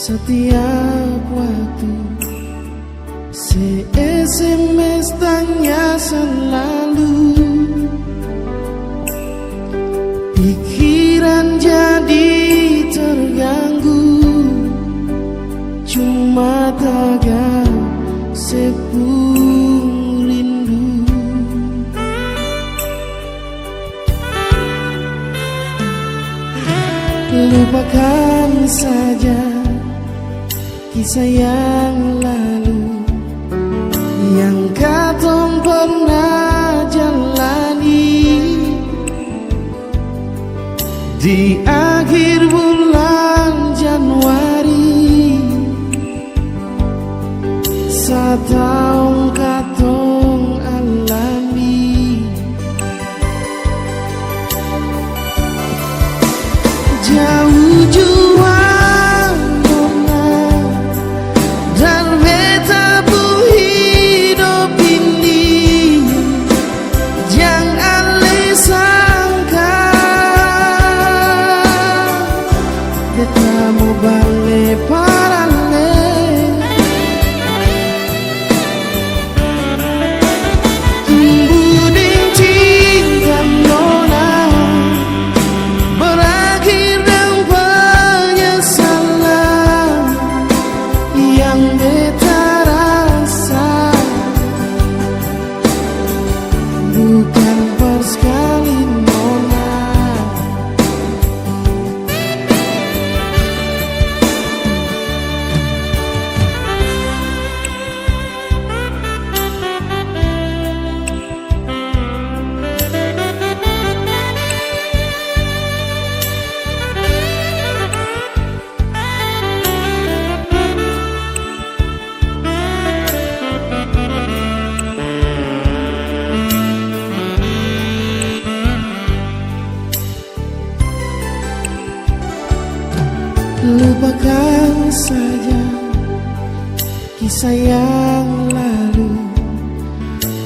Setiap waktu SMS tanya selalu, pikiran jadi terganggu, cuma tagal sepung rindu. Lupakan saja kisah yang lalu yang katong pernah jalani. Di akhir bulan Januari, setahun katong alami. Jauh jua nona dan beta pun hidup ini, jangan le sangka beta mau balik parale. Tumbuh ding cinta nona berakhir dengan penyesalan yang beta rasa, bukan persekali nona. Lupakan saja kisah yang lalu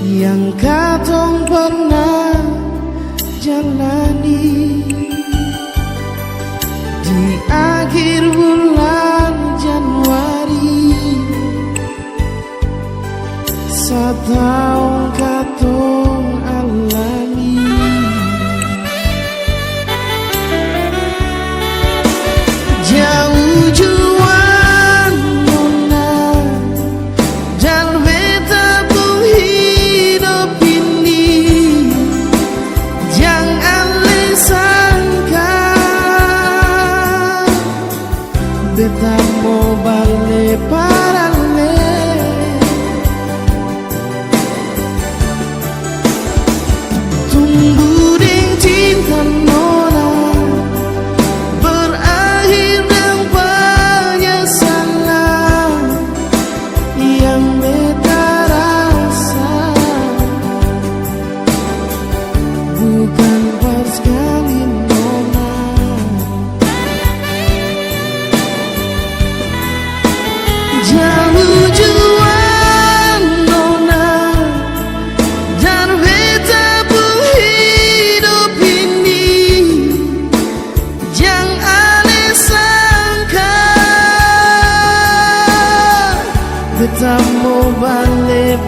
yang katong pernah jalani. Di akhir bulan Januari, setahun katong alami. Jauh jua nona dan beta pun hidup ini, jangan le sangka beta mau balik parale. Tumbuh ding cinta nona berakhir dengan penyesalan yang beta rasa, bukan persekali nona. Jauh jua nona dan beta pun hidup ini, jangan le sangka beta mau balik.